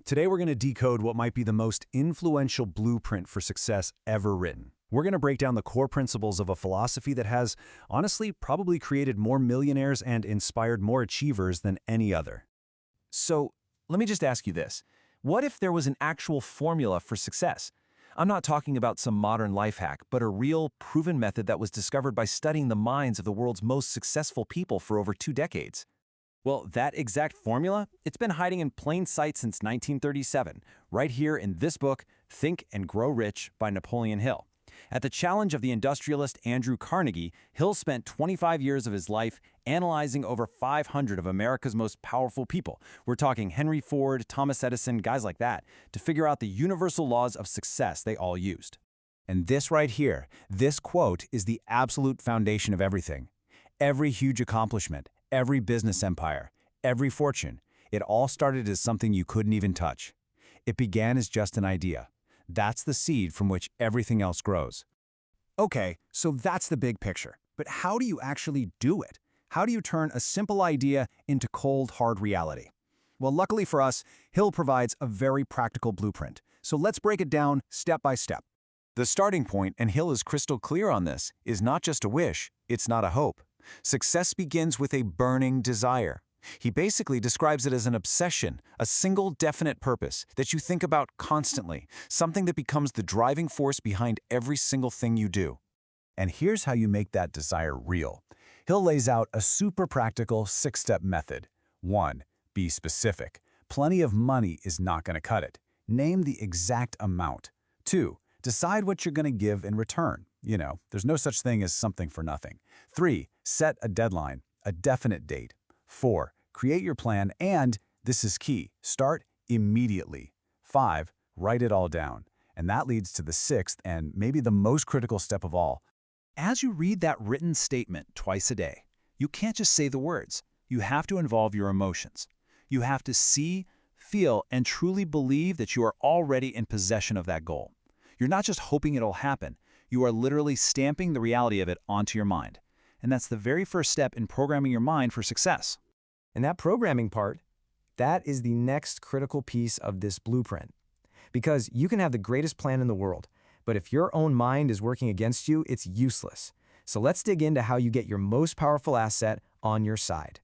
Today we're going to decode what might be the most influential blueprint for success ever written. We're going to break down the core principles of a philosophy that has, honestly, probably created more millionaires and inspired more achievers than any other. So, let me just ask you this. What if there was an actual formula for success? I'm not talking about some modern life hack, but a real, proven method that was discovered by studying the minds of the world's most successful people for over 2 decades. Well, that exact formula, it's been hiding in plain sight since 1937, right here in this book, Think and Grow Rich by Napoleon Hill. At the challenge of the industrialist Andrew Carnegie, Hill spent 25 years of his life analyzing over 500 of America's most powerful people. We're talking Henry Ford, Thomas Edison, guys like that, to figure out the universal laws of success they all used. And this right here, this quote is the absolute foundation of everything. Every huge accomplishment, every business empire, every fortune, it all started as something you couldn't even touch. It began as just an idea. That's the seed from which everything else grows. Okay, so that's the big picture. But how do you actually do it? How do you turn a simple idea into cold, hard reality? Well, luckily for us, Hill provides a very practical blueprint. So let's break it down step by step. The starting point, and Hill is crystal clear on this, is not just a wish, it's not a hope. Success begins with a burning desire. He basically describes it as an obsession, a single definite purpose that you think about constantly, something that becomes the driving force behind every single thing you do. And here's how you make that desire real. Hill lays out a super practical 6-step method. 1. Be specific. Plenty of money is not going to cut it. Name the exact amount. 2. Decide what you're going to give in return. You know, there's no such thing as something for nothing. 3. Set a deadline, a definite date. 4. Create your plan and, this is key, start immediately. 5. Write it all down. And that leads to the 6th and maybe the most critical step of all. As you read that written statement twice a day, you can't just say the words. You have to involve your emotions. You have to see, feel, and truly believe that you are already in possession of that goal. You're not just hoping it'll happen. You are literally stamping the reality of it onto your mind. And that's the very first step in programming your mind for success. And that programming part, that is the next critical piece of this blueprint. Because you can have the greatest plan in the world, but if your own mind is working against you, it's useless. So let's dig into how you get your most powerful asset on your side.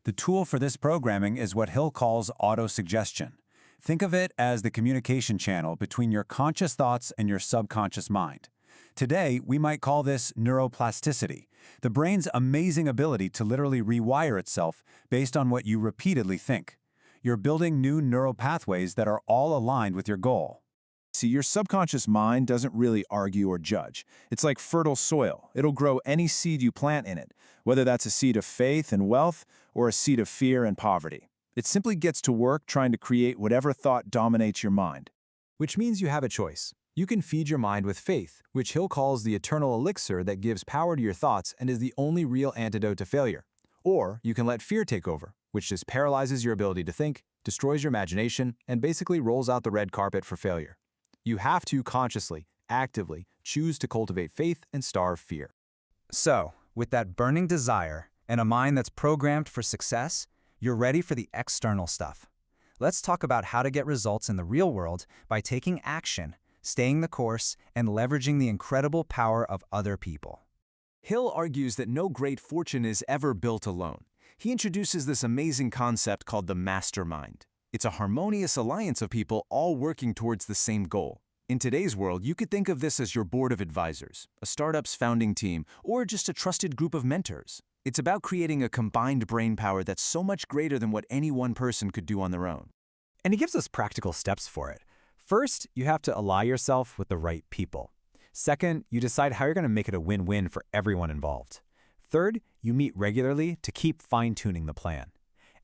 The tool for this programming is what Hill calls autosuggestion. Think of it as the communication channel between your conscious thoughts and your subconscious mind. Today, we might call this neuroplasticity, the brain's amazing ability to literally rewire itself based on what you repeatedly think. You're building new neural pathways that are all aligned with your goal. See, your subconscious mind doesn't really argue or judge. It's like fertile soil. It'll grow any seed you plant in it, whether that's a seed of faith and wealth or a seed of fear and poverty. It simply gets to work trying to create whatever thought dominates your mind. Which means you have a choice. You can feed your mind with faith, which Hill calls the eternal elixir that gives power to your thoughts and is the only real antidote to failure. Or you can let fear take over, which just paralyzes your ability to think, destroys your imagination, and basically rolls out the red carpet for failure. You have to consciously, actively, choose to cultivate faith and starve fear. So, with that burning desire and a mind that's programmed for success, you're ready for the external stuff. Let's talk about how to get results in the real world by taking action, staying the course, and leveraging the incredible power of other people. Hill argues that no great fortune is ever built alone. He introduces this amazing concept called the mastermind. It's a harmonious alliance of people all working towards the same goal. In today's world, you could think of this as your board of advisors, a startup's founding team, or just a trusted group of mentors. It's about creating a combined brain power that's so much greater than what any one person could do on their own. And he gives us practical steps for it. First, you have to ally yourself with the right people. Second, you decide how you're going to make it a win-win for everyone involved. Third, you meet regularly to keep fine-tuning the plan.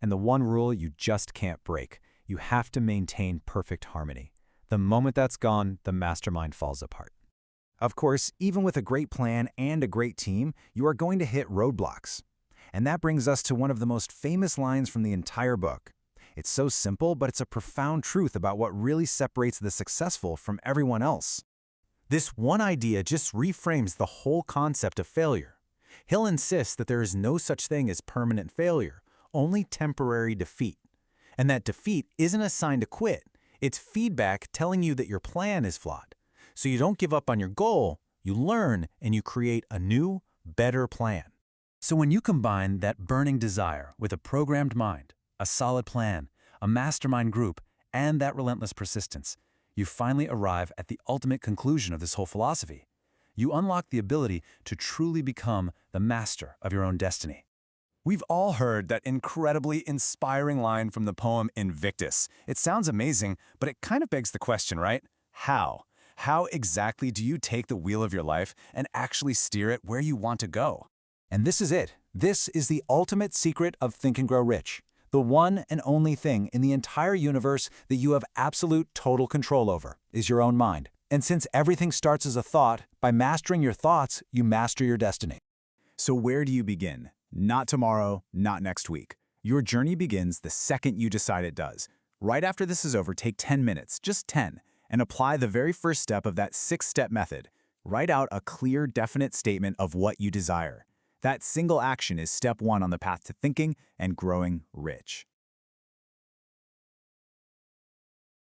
And the one rule you just can't break, you have to maintain perfect harmony. The moment that's gone, the mastermind falls apart. Of course, even with a great plan and a great team, you are going to hit roadblocks. And that brings us to one of the most famous lines from the entire book. It's so simple, but it's a profound truth about what really separates the successful from everyone else. This one idea just reframes the whole concept of failure. Hill insists that there is no such thing as permanent failure, only temporary defeat. And that defeat isn't a sign to quit. It's feedback telling you that your plan is flawed. So you don't give up on your goal, you learn, and you create a new, better plan. So when you combine that burning desire with a programmed mind, a solid plan, a mastermind group, and that relentless persistence, you finally arrive at the ultimate conclusion of this whole philosophy. You unlock the ability to truly become the master of your own destiny. We've all heard that incredibly inspiring line from the poem Invictus. It sounds amazing, but it kind of begs the question, right? How? How exactly do you take the wheel of your life and actually steer it where you want to go? And this is it. This is the ultimate secret of Think and Grow Rich. The one and only thing in the entire universe that you have absolute total control over is your own mind. And since everything starts as a thought, by mastering your thoughts, you master your destiny. So where do you begin? Not tomorrow, not next week. Your journey begins the second you decide it does. Right after this is over, take 10 minutes, just 10, and apply the very first step of that 6-step method. Write out a clear, definite statement of what you desire. That single action is step 1 on the path to thinking and growing rich.